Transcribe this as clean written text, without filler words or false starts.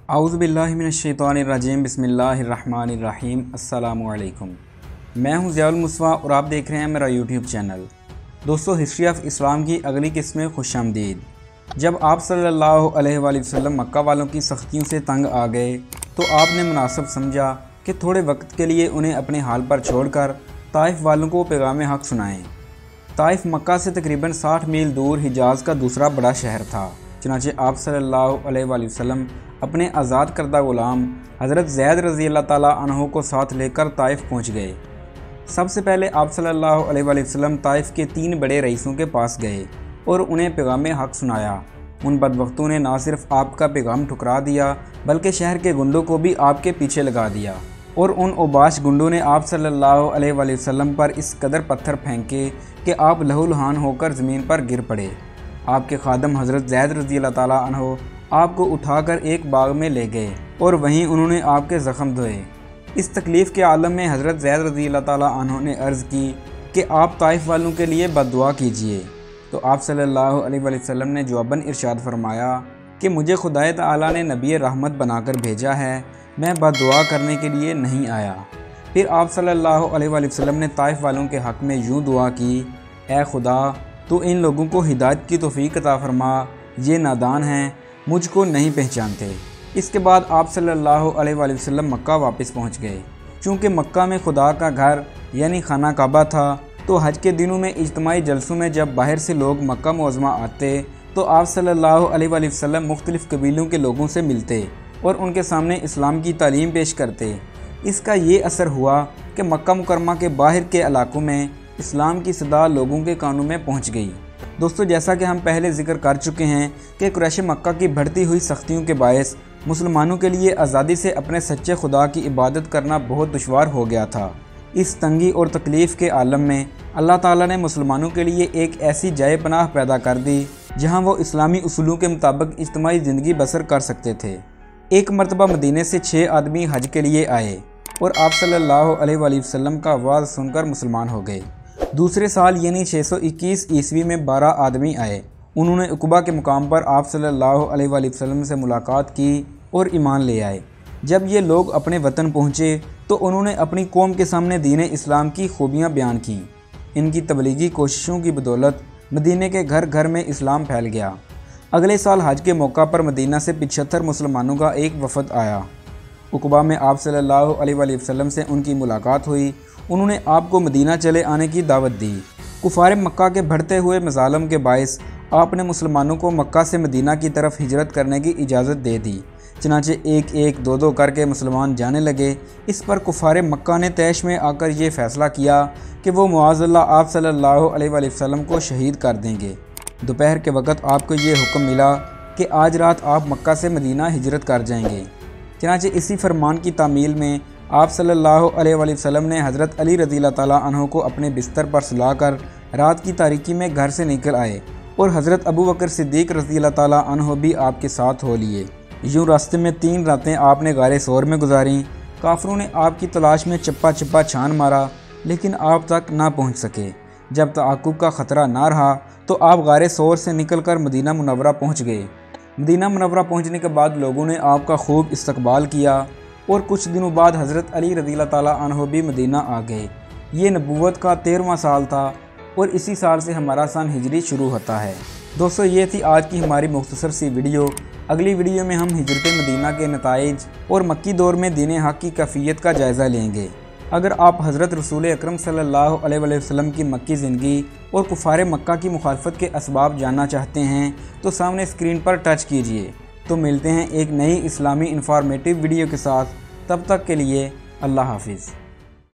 اعوذ باللہ من الشیطان الرجیم بسم اللہ الرحمن الرحیم السلام علیکم۔ میں ہوں ضیاء المصطفیٰ اور آپ دیکھ رہے ہیں میرا یوٹیوب چینل۔ دوستو، ہسٹری آف اسلام کی اگلی قسط میں خوش آمدید۔ جب آپ صلی اللہ علیہ وآلہ وسلم مکہ والوں کی سختیوں سے تنگ آ گئے تو آپ نے مناسب سمجھا کہ تھوڑے وقت کے لیے انہیں اپنے حال پر چھوڑ کر طائف والوں کو پیغام حق سنائیں۔ طائف مکہ سے تقریباً 60 میل دور حجاز کا دوسرا بڑا شہر تھا۔ چنانچہ آپ صلی اللہ علیہ وآلہ وسلم اپنے آزاد کردہ غلام حضرت زید رضی اللہ تعالیٰ عنہ کو ساتھ لے کر طائف پہنچ گئے۔ سب سے پہلے آپ صلی اللہ علیہ وآلہ وسلم طائف کے 3 بڑے رئیسوں کے پاس گئے اور انہیں پیغام حق سنایا۔ ان بدبختوں نے نہ صرف آپ کا پیغام ٹھکرا دیا بلکہ شہر کے گنڈوں کو بھی آپ کے پیچھے لگا دیا، اور ان اوباش گنڈوں نے آپ صلی اللہ علیہ وآلہ وسلم پر اس قدر پتھر پھینکے کہ آپ لہو لہان ہو کر زمین پر گر پڑے۔ آپ کے خادم حضرت زید رضی اللہ تعالیٰ عنہ آپ کو اٹھا کر ایک باغ میں لے گئے اور وہیں انہوں نے آپ کے زخم دھوئے۔ اس تکلیف کے عالم میں حضرت زید رضی اللہ تعالیٰ عنہ نے عرض کی کہ آپ طائف والوں کے لیے بد دعا کیجئے، تو آپ صلی اللہ علیہ وآلہ وسلم نے جواباً ارشاد فرمایا کہ مجھے خدائے تعالیٰ نے نبی رحمت بنا کر بھیجا ہے، میں بد دعا کرنے کے لیے نہیں آیا۔ پھر آپ صلی اللہ علیہ وآلہ وسلم نے طائف والوں کے حق میں یوں دعا کی، اے خدا، تو ان لوگوں کو ہدایت کی توفیق عطا فرما، یہ نادان ہیں، مجھ کو نہیں پہچانتے۔ اس کے بعد آپ صلی اللہ علیہ وآلہ وسلم مکہ واپس پہنچ گئے۔ چونکہ مکہ میں خدا کا گھر یعنی خانہ کعبہ تھا، تو حج کے دنوں میں اجتماعی جلسوں میں جب باہر سے لوگ مکہ معظمہ آتے تو آپ صلی اللہ علیہ وآلہ وسلم مختلف قبیلوں کے لوگوں سے ملتے اور ان کے سامنے اسلام کی تعلیم پیش کرتے۔ اس کا یہ اثر ہوا کہ مکہ مکرمہ کے باہر کے علاقوں میں اسلام کی صدا لوگوں کے کانوں میں پہنچ گئی۔ دوستو، جیسا کہ ہم پہلے ذکر کر چکے ہیں کہ قریش مکہ کی بڑھتی ہوئی سختیوں کے باعث مسلمانوں کے لیے آزادی سے اپنے سچے خدا کی عبادت کرنا بہت دشوار ہو گیا تھا۔ اس تنگی اور تکلیف کے عالم میں اللہ تعالیٰ نے مسلمانوں کے لیے ایک ایسی جائے پناہ پیدا کر دی جہاں وہ اسلامی اصولوں کے مطابق اجتماعی زندگی بسر کر سکتے تھے۔ ایک مرتبہ مدینے سے 6 آدمی حج کے لیے آئے اور آپ صلی اللہ علیہ وآلہ وسلم کا واعظ سن کر مسلمان ہو گئے۔ دوسرے سال یعنی 621 عیسوی میں 12 آدمی آئے۔ انہوں نے عقبہ کے مقام پر آپ صلی اللہ علیہ وآلہ وسلم سے ملاقات کی اور ایمان لے آئے۔ جب یہ لوگ اپنے وطن پہنچے تو انہوں نے اپنی قوم کے سامنے دین اسلام کی خوبیاں بیان کیں۔ ان کی تبلیغی کوششوں کی بدولت مدینے کے گھر گھر میں اسلام پھیل گیا۔ اگلے سال حج کے موقع پر مدینہ سے 75 مسلمانوں کا ایک وفد آیا۔ عقبہ میں آپ صلی اللہ علیہ وآلہ وسلم سے ان کی ملاقات ہوئی۔ انہوں نے آپ کو مدینہ چلے آنے کی دعوت دی۔ کفار مکہ کے بڑھتے ہوئے مظالم کے باعث آپ نے مسلمانوں کو مکہ سے مدینہ کی طرف ہجرت کرنے کی اجازت دے دی۔ چنانچہ ایک دو کر کے مسلمان جانے لگے۔ اس پر کفار مکہ نے طیش میں آ کر یہ فیصلہ کیا کہ وہ معاذ اللہ آپ صلی اللہ علیہ وآلہ وسلم کو شہید کر دیں گے۔ دوپہر کے وقت آپ کو یہ حکم ملا کہ آج رات آپ مکہ سے مدینہ ہجرت کر جائیں گے۔ چنانچہ اسی فرمان کی تعمیل میں آپ صلی اللہ علیہ وآلہ وسلم نے حضرت علی رضی اللہ تعالیٰ عنہ کو اپنے بستر پر سلا کر رات کی تاریکی میں گھر سے نکل آئے اور حضرت ابو بکر صدیق رضی اللہ تعالیٰ عنہ بھی آپ کے ساتھ ہو لیے۔ یوں راستے میں 3 راتیں آپ نے غار ثور میں گزاریں۔ کافروں نے آپ کی تلاش میں چپا چپا چھان مارا لیکن آپ تک نہ پہنچ سکے۔ جب تعاقب کا خطرہ نہ رہا تو آپ غار ثور سے نکل کر مدینہ منورہ پہنچ گئے۔ مدینہ منورہ پہنچنے کے بعد لوگوں نے آپ کا خوب استقبال کیا اور کچھ دنوں بعد حضرت علی رضی اللہ تعالیٰ عنہ بھی مدینہ آ گئے۔ یہ نبوت کا 13واں سال تھا اور اسی سال سے ہمارا سن ہجری شروع ہوتا ہے۔ دوستو، یہ تھی آج کی ہماری مختصر سی ویڈیو۔ اگلی ویڈیو میں ہم ہجرت مدینہ کے نتائج اور مکی دور میں دین حق کی کیفیت کا جائزہ لیں گے۔ اگر آپ حضرت رسول اکرم صلی اللہ علیہ وآلہ وسلم کی مکی زندگی اور کفار مکہ کی مخالفت کے اسباب جاننا چاہتے ہیں تو سامنے اسکرین پر ٹچ کیجئے۔ تو ملتے ہیں ایک نئی اسلامی انفارمیٹیو ویڈیو کے ساتھ، تب تک کے لیے اللہ حافظ۔